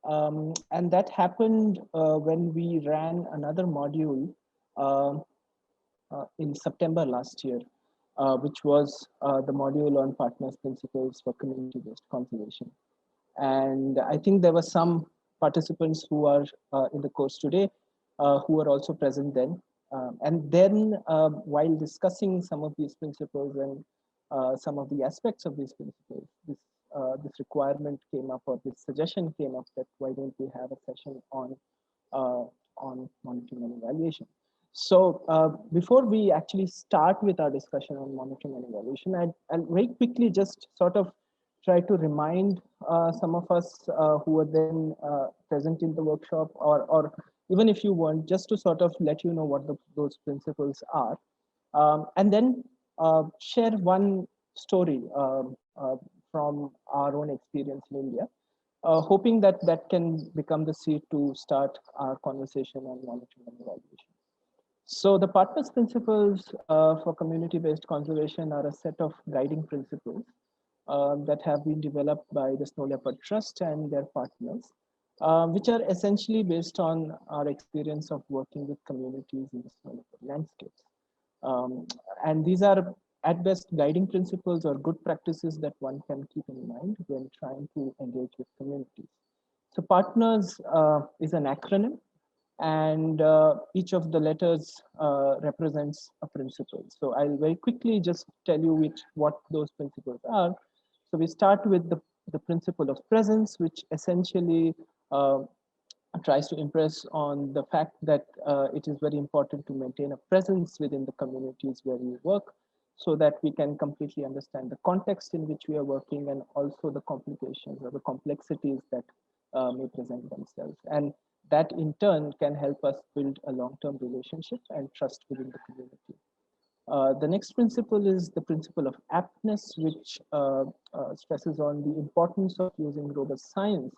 And that happened when we ran another module um in September last year, which was the module on partners principles for community-based conservation. And I think there were some participants who are in the course today who were also present then. And then while discussing some of these principles and some of the aspects of these principles, this requirement came up, or this suggestion came up, that why don't we have a session uh, on monitoring and evaluation. So before we actually start with our discussion on monitoring and evaluation, I'll very quickly just sort of try to remind some of us who were then present in the workshop, or even if you weren't, just to sort of let you know what those principles are. And then share one story from our own experience in India, hoping that that can become the seed to start our conversation on monitoring and evaluation. So the partners principles for community-based conservation are a set of guiding principles that have been developed by the Snow Leopard Trust and their partners, which are essentially based on our experience of working with communities in the snow leopard landscapes. Um, and these are at best guiding principles or good practices that one can keep in mind when trying to engage with communities. So partners is an acronym, and each of the letters represents a principle. So I'll very quickly just tell you what those principles are. So we start with the principle of presence, which essentially uh, tries to impress on the fact that it is very important to maintain a presence within the communities where we work, so that we can completely understand the context in which we are working, and also the complications or the complexities that may present themselves. And that in turn can help us build a long-term relationship and trust within the community. The next principle is the principle of aptness, which stresses on the importance of using robust science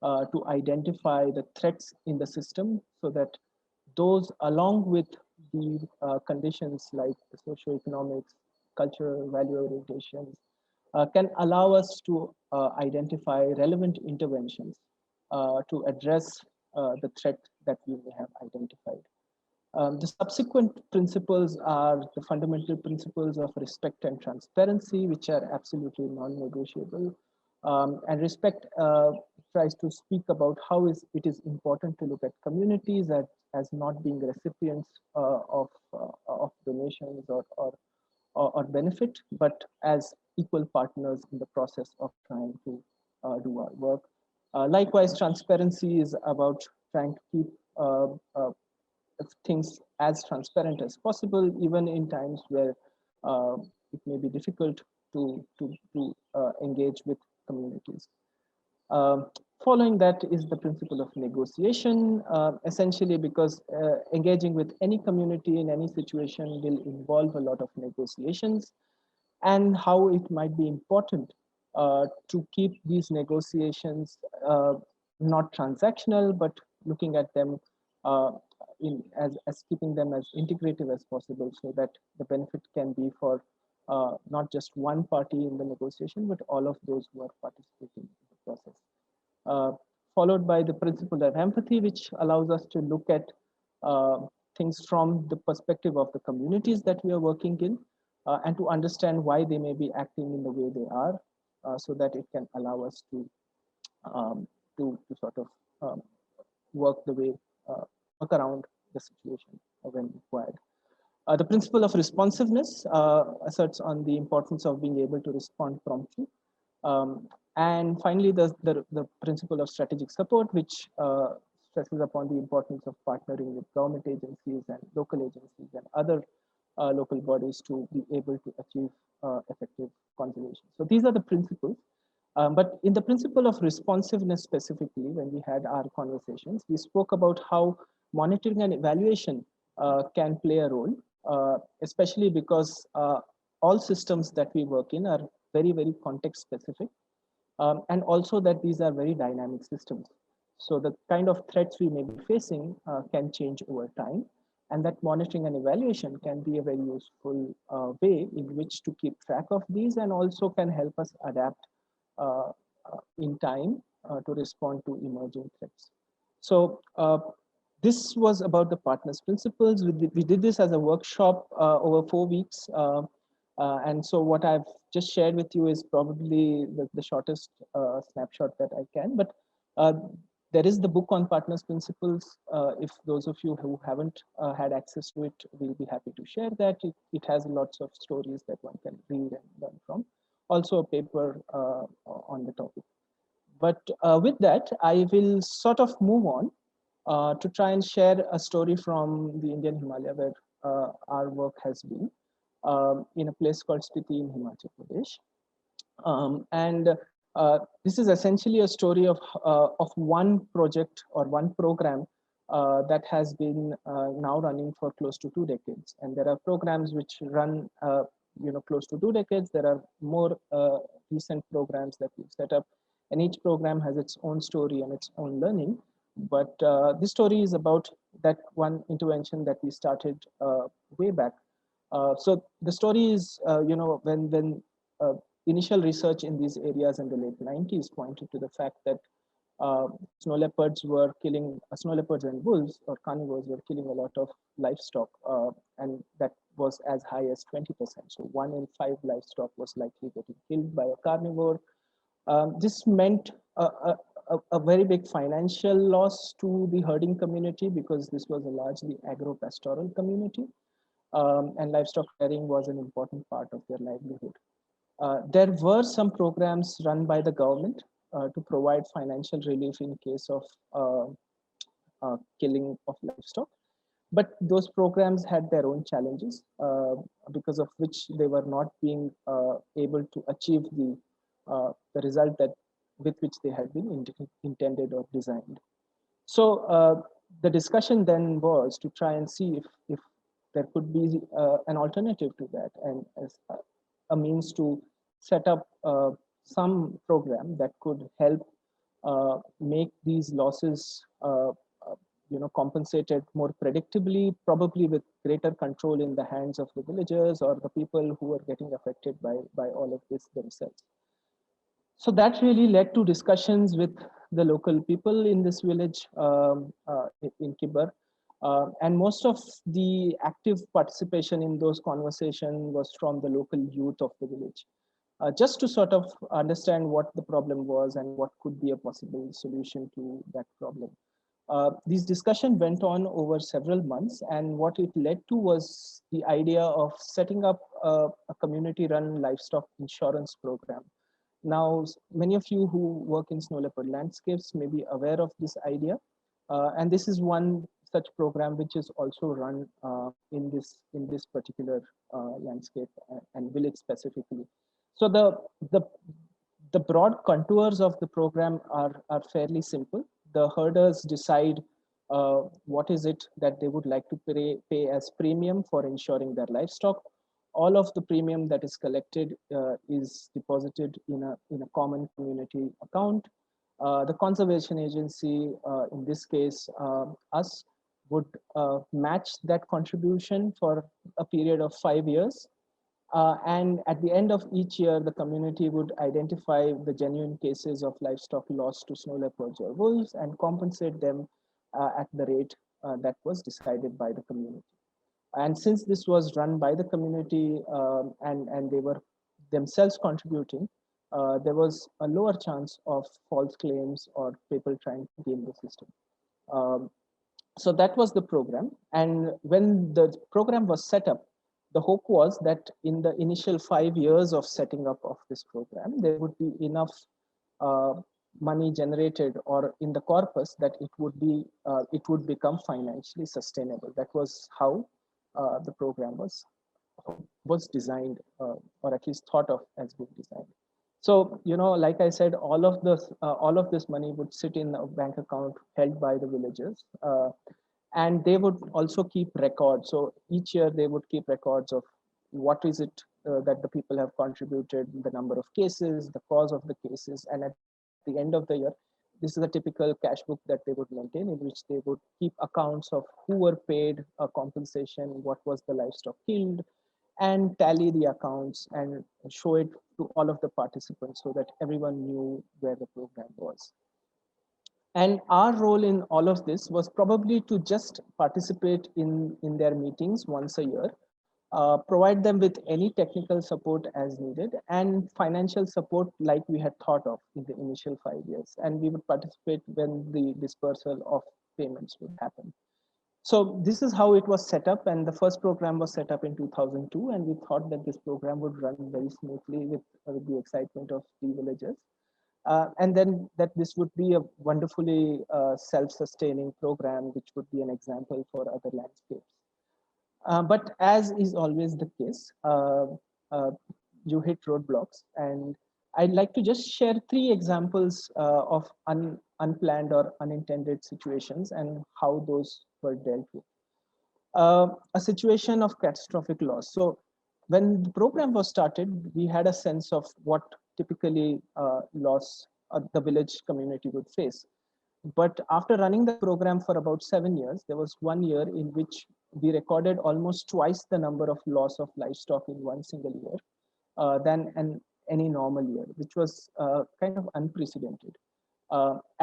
to identify the threats in the system, so that those, along with the conditions like the socioeconomics, cultural value orientations, can allow us to identify relevant interventions to address the threat that we may have identified. The subsequent principles are the fundamental principles of respect and transparency, which are absolutely non-negotiable. And respect tries to speak about how it is important to look at communities as not being recipients of donations or benefit, but as equal partners in the process of trying to do our work. Likewise, transparency is about trying to keep things as transparent as possible, even in times where it may be difficult to engage with communities. Um, Following that is the principle of negotiation, essentially because engaging with any community in any situation will involve a lot of negotiations, and how it might be important to keep these negotiations not transactional, but looking at them uh, as keeping them as integrative as possible, so that the benefit can be for not just one party in the negotiation, but all of those who are participating in the process. Uh, Followed by the principle of empathy, which allows us to look at uh, things from the perspective of the communities that we are working in, and to understand why they may be acting in the way they are, so that it can allow us um, to sort of um, work the way, work around the situation when required. The principle of responsiveness asserts on the importance of being able to respond promptly. Um, and finally, the principle of strategic support, which stresses upon the importance of partnering with government agencies and local agencies and other local bodies to be able to achieve effective conservation. So these are the principles. But in the principle of responsiveness specifically, when we had our conversations, we spoke about how monitoring and evaluation can play a role, especially because all systems that we work in are very, very context specific, and also that these are very dynamic systems. So the kind of threats we may be facing can change over time, and that monitoring and evaluation can be a very useful way in which to keep track of these, and also can help us adapt in time to respond to emerging threats. So this was about the partners principles. We did this as a workshop over 4 weeks. And so what I've just shared with you is probably the shortest snapshot that I can. But uh, there is the book on partners principles. If those of you who haven't had access to it, we'll be happy to share that. It has lots of stories that one can read and learn from. Also a paper on the topic. But with that, I will sort of move on to try and share a story from the Indian Himalaya where our work has been in a place called Spiti in Himachal Pradesh. And this is essentially a story of one project or one program that has been now running for close to 2 decades. And there are programs which run close to 2 decades. There are more recent programs that we've set up, and each program has its own story and its own learning. But this story is about that one intervention that we started way back. So the story is, when initial research in these areas in the late 90s pointed to the fact that snow leopards were killing, snow leopards and wolves or carnivores were killing a lot of livestock, and that was as high as 20%. So 1 in 5 livestock was likely getting killed by a carnivore. This meant a very big financial loss to the herding community because this was a largely agro-pastoral community, and livestock rearing was an important part of their livelihood. There were some programs run by the government to provide financial relief in case of killing of livestock. But those programs had their own challenges because of which they were not being able to achieve the result that with which they had been intended or designed. So the discussion then was to try and see if there could be an alternative to that, and as a means to set up some program that could help make these losses compensated more predictably, probably with greater control in the hands of the villagers or the people who are getting affected by all of this themselves. So that really led to discussions with the local people in this village in Kibar. And most of the active participation in those conversations was from the local youth of the village, just to sort of understand what the problem was and what could be a possible solution to that problem. These discussions went on over several months, and what it led to was the idea of setting up a community-run livestock insurance program. Now, many of you who work in snow leopard landscapes may be aware of this idea, and this is one such program which is also run in this particular landscape and village specifically. So the broad contours of the program are fairly simple. The herders decide what is it that they would like to pay as premium for insuring their livestock. All of the premium that is collected is deposited in a common community account. The conservation agency, in this case, us, would match that contribution for a period of 5 years. And at the end of each year, the community would identify the genuine cases of livestock loss to snow leopards or wolves and compensate them at the rate that was decided by the community. And since this was run by the community and they were themselves contributing, there was a lower chance of false claims or people trying to game the system. Um, so that was the program. And when the program was set up, the hope was that in the initial 5 years of setting up of this program, there would be enough uh, money generated or in the corpus that it would become financially sustainable. That was how the program was designed, or at least thought of as being designed. So, like I said, all of this money would sit in a bank account held by the villagers, and they would also keep records. So each year they would keep records of what is it that the people have contributed, the number of cases, the cause of the cases, and at the end of the year, this is a typical cash book that they would maintain, in which they would keep accounts of who were paid a compensation, what was the livestock killed, and tally the accounts and show it to all of the participants so that everyone knew where the program was. And our role in all of this was probably to just participate in their meetings once a year, provide them with any technical support as needed, and financial support like we had thought of in the initial 5 years. And we would participate when the dispersal of payments would happen. So this is how it was set up, and the first program was set up in 2002, and we thought that this program would run very smoothly with the excitement of the villagers. And then that this would be a wonderfully self-sustaining program, which would be an example for other landscapes. But as is always the case, uh, you hit roadblocks. And I'd like to just share three examples of unplanned or unintended situations and how those were dealt with. A situation of catastrophic loss. So when the program was started, we had a sense of what typically loss the village community would face. But after running the program for about 7 years, there was 1 year in which we recorded almost twice the number of loss of livestock in one single year than any normal year, which was kind of unprecedented.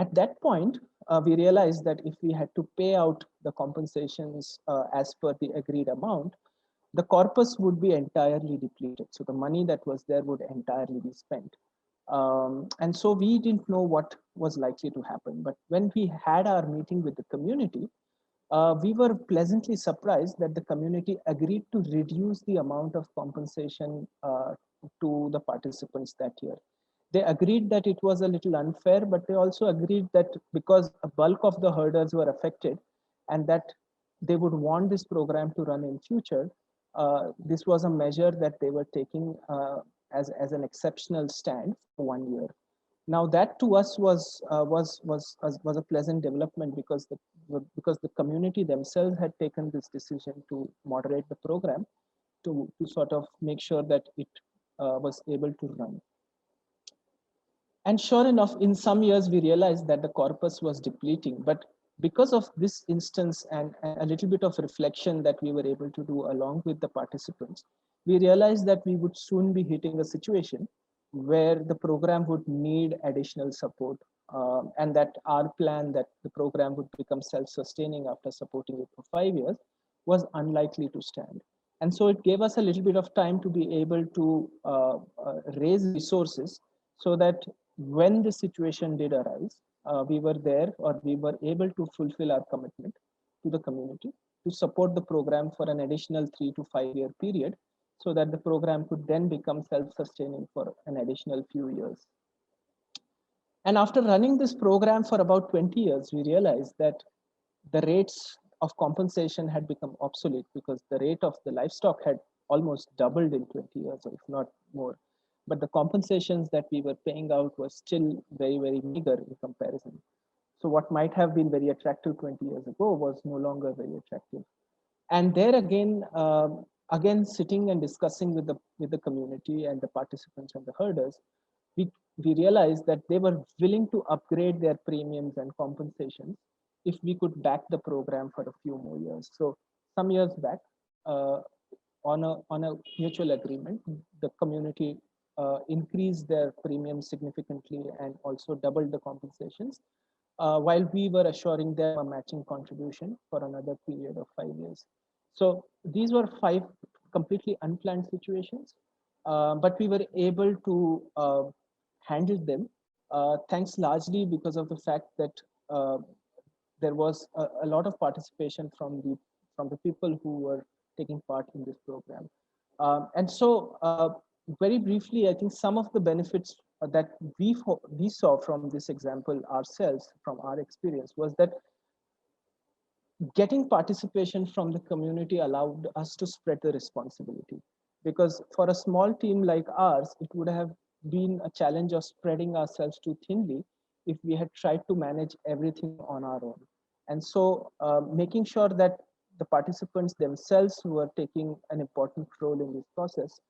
At that point, we realized that if we had to pay out the compensations as per the agreed amount, the corpus would be entirely depleted. So the money that was there would entirely be spent. And so we didn't know what was likely to happen. But when we had our meeting with the community, we were pleasantly surprised that the community agreed to reduce the amount of compensation to the participants that year. They agreed that it was a little unfair, but they also agreed that because a bulk of the herders were affected and that they would want this program to run in future, this was a measure that they were taking as an exceptional stand for 1 year. Now that to us was a pleasant development because the community themselves had taken this decision to moderate the program to sort of make sure that it was able to run. And sure enough, in some years, we realized that the corpus was depleting. But because of this instance and a little bit of reflection that we were able to do along with the participants, we realized that we would soon be hitting a situation where the program would need additional support, and that our plan that the program would become self-sustaining after supporting it for 5 years was unlikely to stand. And so it gave us a little bit of time to be able to raise resources so that when the situation did arise, we were there, or we were able to fulfill our commitment to the community to support the program for an additional 3 to 5 year period so that the program could then become self-sustaining for an additional few years. And after running this program for about 20 years, we realized that the rates of compensation had become obsolete because the rate of the livestock had almost doubled in 20 years, or if not more. But the compensations that we were paying out were still very, very meager in comparison. So what might have been very attractive 20 years ago was no longer very attractive. And there again sitting and discussing with the community and the participants and the herders, we we realized that they were willing to upgrade their premiums and compensations if we could back the program for a few more years. So some years back, uh, on a mutual agreement, the community increased their premiums significantly and also doubled the compensations, while we were assuring them a matching contribution for another period of 5 years. So these were five completely unplanned situations, but we were able to handle them thanks largely because of the fact that uh, there was a lot of participation from the people who were taking part in this program. And so, very briefly, I think some of the benefits that we saw from this example ourselves, from our experience, was that getting participation from the community allowed us to spread the responsibility. Because for a small team like ours, it would have been a challenge of spreading ourselves too thinly if we had tried to manage everything on our own. And so making sure that the participants themselves were taking an important role in this process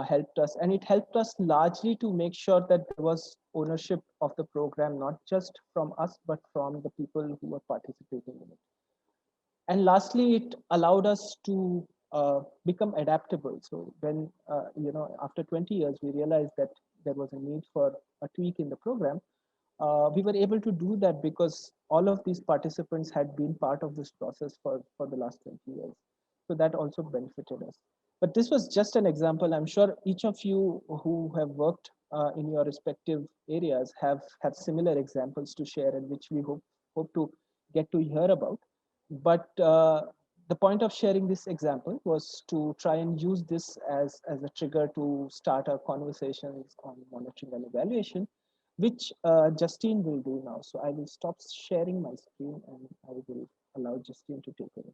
helped us. And it helped us largely to make sure that there was ownership of the program, not just from us, but from the people who were participating in it. And lastly, it allowed us to become adaptable. So when, after 20 years, we realized that there was a need for a tweak in the program. We were able to do that because all of these participants had been part of this process for the last 20 years. So that also benefited us. But this was just an example. I'm sure each of you who have worked in your respective areas have similar examples to share, and which we hope to get to hear about. But the point of sharing this example was to try and use this as a trigger to start our conversations on monitoring and evaluation, which Justine will do now. So I will stop sharing my screen and I will allow Justine to take over.